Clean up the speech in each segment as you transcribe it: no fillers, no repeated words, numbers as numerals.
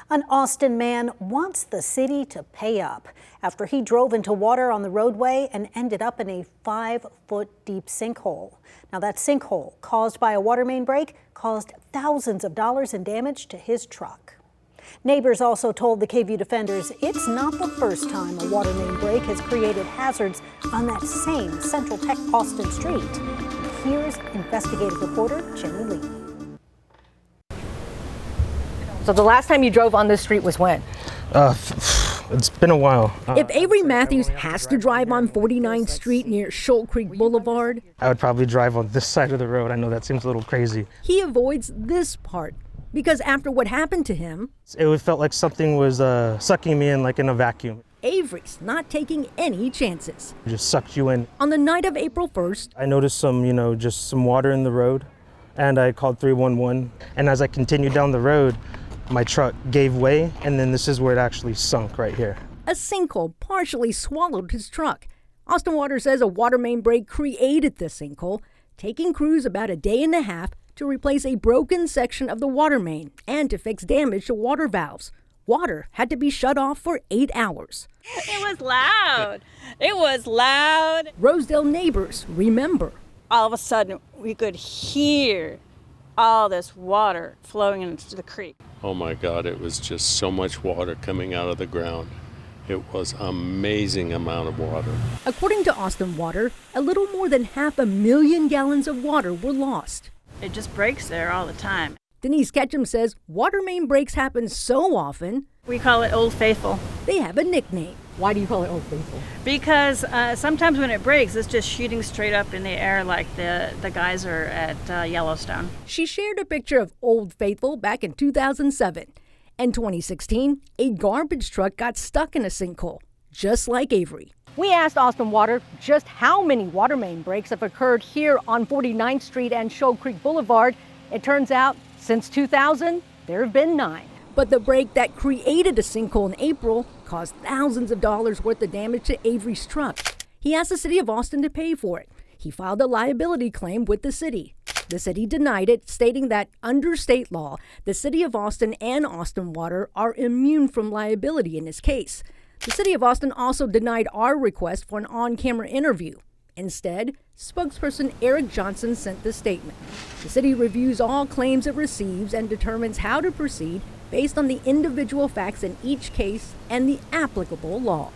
An Austin man wants the city to pay up after he drove into water on the roadway and ended up in a 5-foot deep sinkhole. Now that sinkhole, caused by a water main break, caused thousands of dollars in damage to his truck. Neighbors also told the KVUE Defenders it's not the first time a water main break has created hazards on that same Central Tech Austin street. Here's investigative reporter Jenny Lee. So the last time you drove on this street was when? It's been a while. If Avery Matthews has to drive on 49th Street near Shoal Creek Boulevard, I would probably drive on this side of the road. I know that seems a little crazy. He avoids this part because after what happened to him, it felt like something was sucking me in like in a vacuum. Avery's not taking any chances. It just sucked you in. On the night of April 1st, I noticed just some water in the road, and I called 311. And as I continued down the road, my truck gave way, and then this is where it actually sunk right here. A sinkhole partially swallowed his truck. Austin Water says a water main break created the sinkhole, taking crews about a day and a half to replace a broken section of the water main and to fix damage to water valves. Water had to be shut off for 8 hours. It was loud. It was loud. Rosedale neighbors remember. All of a sudden, we could hear all this water flowing into the creek. Oh my God, it was just so much water coming out of the ground. It was an amazing amount of water. According to Austin Water, a little more than 500,000 gallons of water were lost. It just breaks there all the time. Denise Ketchum says water main breaks happen so often. We call it Old Faithful. They have a nickname. Why do you call it Old Faithful? Because sometimes when it breaks, it's just shooting straight up in the air like the geyser at Yellowstone. She shared a picture of Old Faithful back in 2007. In 2016, a garbage truck got stuck in a sinkhole, just like Avery. We asked Austin Water just how many water main breaks have occurred here on 49th Street and Shoal Creek Boulevard. It turns out, since 2000, there have been 9. But the break that created a sinkhole in April caused thousands of dollars worth of damage to Avery's truck. He asked the city of Austin to pay for it. He filed a liability claim with the city. The city denied it, stating that under state law, the city of Austin and Austin Water are immune from liability in this case. The city of Austin also denied our request for an on-camera interview. Instead, spokesperson Eric Johnson sent the statement. The city reviews all claims it receives and determines how to proceed based on the individual facts in each case and the applicable law.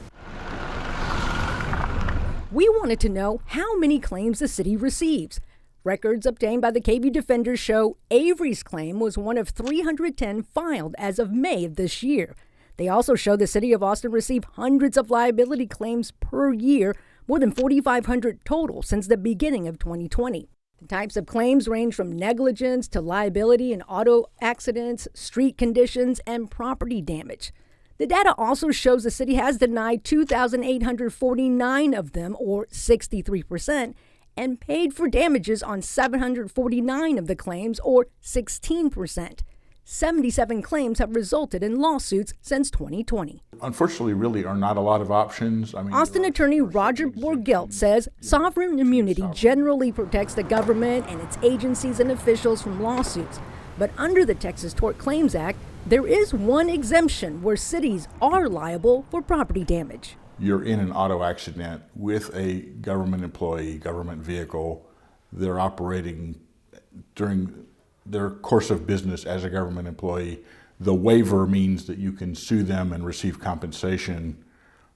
We wanted to know how many claims the city receives. Records obtained by the KVUE Defenders show Avery's claim was one of 310 filed as of May of this year. They also show the city of Austin received hundreds of liability claims per year, more than 4,500 total since the beginning of 2020. The types of claims range from negligence to liability in auto accidents, street conditions, and property damage. The data also shows the city has denied 2,849 of them, or 63%, and paid for damages on 749 of the claims, or 16%. 77 claims have resulted in lawsuits since 2020. Unfortunately, really are not a lot of options. Austin attorney Roger Borgelt says sovereign immunity generally protects the government and its agencies and officials from lawsuits. But under the Texas Tort Claims Act, there is one exemption where cities are liable for property damage. You're in an auto accident with a government employee, government vehicle. They're operating during their course of business as a government employee. The waiver means that you can sue them and receive compensation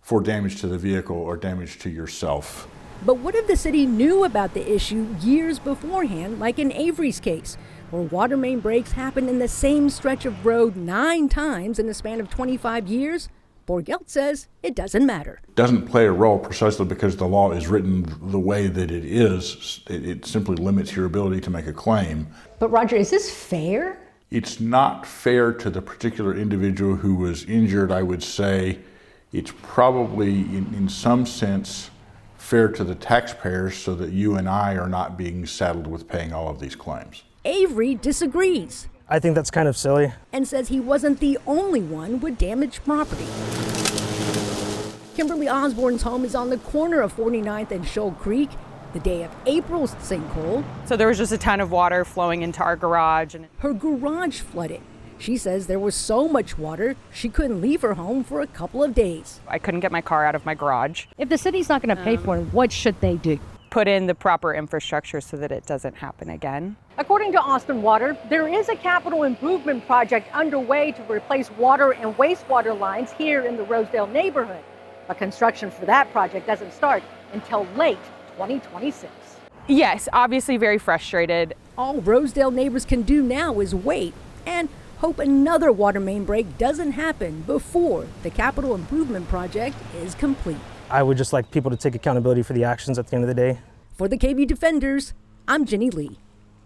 for damage to the vehicle or damage to yourself. But what if the city knew about the issue years beforehand, like in Avery's case, where water main breaks happened in the same stretch of road 9 times in the span of 25 years? Borgelt says it doesn't matter. It doesn't play a role precisely because the law is written the way that it is. It simply limits your ability to make a claim. But Roger, is this fair? It's not fair to the particular individual who was injured, I would say. It's probably, in some sense, fair to the taxpayers so that you and I are not being saddled with paying all of these claims. Avery disagrees. I think that's kind of silly. And says he wasn't the only one with damaged property. Kimberly Osborne's home is on the corner of 49th and Shoal Creek. The day of April's sinkhole. So there was just a ton of water flowing into our garage. Her garage flooded. She says there was so much water, she couldn't leave her home for a couple of days. I couldn't get my car out of my garage. If the city's not going to pay for it, what should they do? Put in the proper infrastructure so that it doesn't happen again. According to Austin Water, there is a capital improvement project underway to replace water and wastewater lines here in the Rosedale neighborhood. But construction for that project doesn't start until late 2026. Yes, obviously very frustrated. All Rosedale neighbors can do now is wait and hope another water main break doesn't happen before the capital improvement project is complete. I would just like people to take accountability for the actions at the end of the day. For the KV Defenders, I'm Jenny Lee.